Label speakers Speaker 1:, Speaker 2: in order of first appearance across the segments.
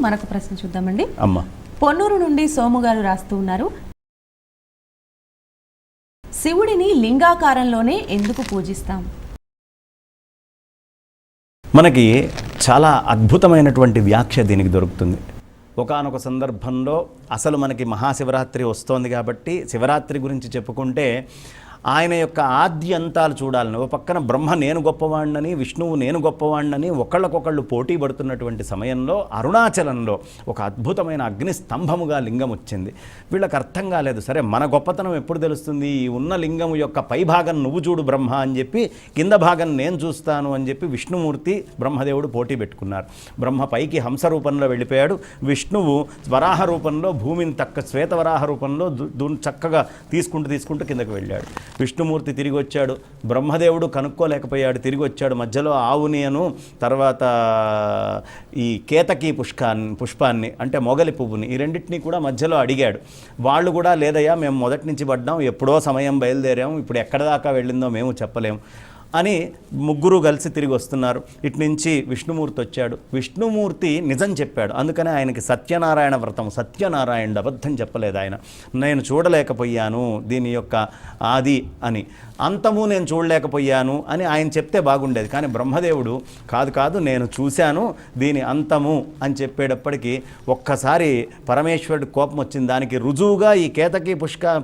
Speaker 1: మరొక ప్రశ్న చూద్దామండి.
Speaker 2: అమ్మా,
Speaker 1: పొన్నూరు నుండి సోము గారు రాస్తూ ఉన్నారు, శివుడిని లింగాకారంలోనే ఎందుకు పూజిస్తాం?
Speaker 2: మనకి చాలా అద్భుతమైనటువంటి వ్యాఖ్య దీనికి దొరుకుతుంది. ఒకానొక సందర్భంలో అసలు మనకి మహాశివరాత్రి వస్తోంది కాబట్టి శివరాత్రి గురించి చెప్పుకుంటే ఆయన యొక్క ఆద్య అంతాలు చూడాలని, ఓ పక్కన బ్రహ్మ నేను గొప్పవాణ్ణని, విష్ణువు నేను గొప్పవాణ్ణని ఒకళ్ళకొకళ్ళు పోటీ పడుతున్నటువంటి సమయంలో అరుణాచలంలో ఒక అద్భుతమైన అగ్ని స్తంభముగా లింగం వచ్చింది. వీళ్ళకి అర్థం కాలేదు, సరే మన గొప్పతనం ఎప్పుడు తెలుస్తుంది, ఈ ఉన్న లింగము యొక్క పై భాగం నువ్వు చూడు బ్రహ్మ అని చెప్పి కింద భాగం నేను చూస్తాను అని చెప్పి విష్ణుమూర్తి బ్రహ్మదేవుడు పోటీ పెట్టుకున్నారు. బ్రహ్మ పైకి హంస రూపంలో వెళ్ళిపోయాడు, విష్ణువు వరాహ రూపంలో భూమిని శ్వేతవరాహ రూపంలో చక్కగా తీసుకుంటూ కిందకు వెళ్ళాడు. విష్ణుమూర్తి తిరిగి వచ్చాడు, బ్రహ్మదేవుడు కనుక్కోలేకపోయాడు, తిరిగి వచ్చాడు. మధ్యలో ఆవునియను తర్వాత ఈ కేతకీ పుష్పాన్ని అంటే మొగలి పువ్వుని ఈ రెండింటినీ కూడా మధ్యలో అడిగాడు. వాళ్ళు కూడా లేదయ్యా మేము మొదటి నుంచి పడ్డాం, ఎప్పుడో సమయం బయలుదేరాము, ఇప్పుడు ఎక్కడ దాకా వెళ్ళిందో మేము చెప్పలేము అని ముగ్గురు కలిసి తిరిగి వస్తున్నారు. ఇటు నుంచి విష్ణుమూర్తి వచ్చాడు. విష్ణుమూర్తి నిజం చెప్పాడు, అందుకనే ఆయనకి సత్యనారాయణ వ్రతం, సత్యనారాయణుడు అబద్ధం చెప్పలేదు. ఆయన నేను చూడలేకపోయాను దీని యొక్క ఆది అని, అంతము నేను చూడలేకపోయాను అని ఆయన చెప్తే బాగుండేది. కానీ బ్రహ్మదేవుడు కాదు నేను చూశాను దీని అంతము అని చెప్పేటప్పటికీ ఒక్కసారి పరమేశ్వరుడు కోపం వచ్చింది. దానికి రుజువుగా ఈ కేతకీ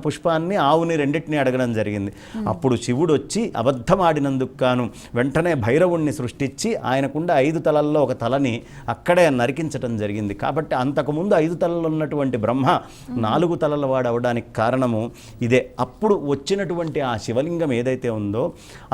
Speaker 2: పుష్పాన్ని ఆవుని రెండింటినీ అడగడం జరిగింది. అప్పుడు శివుడు వచ్చి అబద్ధమాడినందుకు గాను వెంటనే భైరవుణ్ణి సృష్టించి ఆయనకుండా 5 తలల్లో ఒక తలని అక్కడే నరికించడం జరిగింది. కాబట్టి అంతకుముందు 5 తలలు ఉన్నటువంటి బ్రహ్మ 4 తలల వాడు అవడానికి కారణము ఇదే. అప్పుడు వచ్చినటువంటి ఆ శివలింగం ఏదైతే ఉందో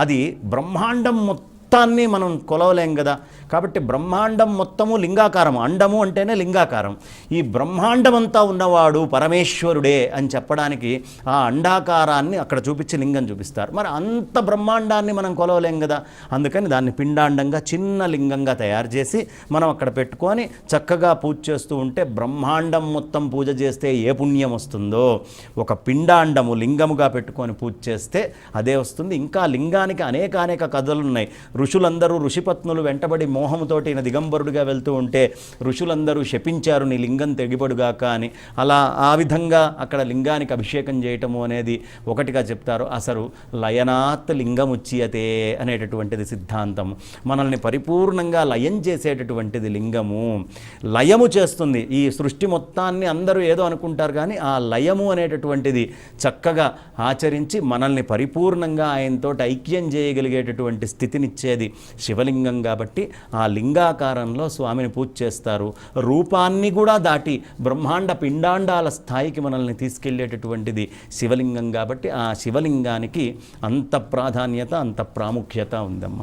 Speaker 2: అది బ్రహ్మాండం మొత్తాన్ని మనం కొలవలేం కదా. కాబట్టి బ్రహ్మాండం మొత్తము లింగాకారం, అండము అంటేనే లింగాకారం. ఈ బ్రహ్మాండం అంతా ఉన్నవాడు పరమేశ్వరుడే అని చెప్పడానికి ఆ అండాకారాన్ని అక్కడ చూపించి లింగం చూపిస్తారు. మరి అంత బ్రహ్మాండాన్ని మనం కొలవలేం కదా, అందుకని దాన్ని పిండాండంగా చిన్న లింగంగా తయారు చేసి మనం అక్కడ పెట్టుకొని చక్కగా పూజ చేస్తూ ఉంటే బ్రహ్మాండం మొత్తం పూజ చేస్తే ఏ పుణ్యం వస్తుందో ఒక పిండాండము లింగముగా పెట్టుకొని పూజ చేస్తే అదే వస్తుంది. ఇంకా లింగానికి అనేక కథలు ఉన్నాయి. ఋషులందరూ ఋషిపత్నులు వెంటబడి మోహముతోటి ఈయన దిగంబరుడిగా వెళ్తూ ఉంటే ఋషులందరూ శపించారు నీ లింగం తెగిపడుగాక అని. అలా ఆ విధంగా అక్కడ లింగానికి అభిషేకం చేయటము అనేది ఒకటిగా చెప్తారు. అసలు లయనాత్ లింగముచ్యతే అనేటటువంటిది సిద్ధాంతం. మనల్ని పరిపూర్ణంగా లయం చేసేటటువంటిది లింగము. లయము చేస్తుంది ఈ సృష్టి మొత్తాన్ని. అందరూ ఏదో అనుకుంటారు కానీ ఆ లయము అనేటటువంటిది చక్కగా ఆచరించి మనల్ని పరిపూర్ణంగా ఆయనతో ఐక్యం చేయగలిగేటటువంటి స్థితినిచ్చేది శివలింగం. కాబట్టి ఆ లింగాకారంలో స్వామిని పూజ చేస్తారు. రూపాన్ని కూడా దాటి బ్రహ్మాండ పిండాండాల స్థాయికి మనల్ని తీసుకెళ్లేటటువంటిది శివలింగం. కాబట్టి ఆ శివలింగానికి అంత ప్రాధాన్యత, అంత ప్రాముఖ్యత ఉందమ్మా.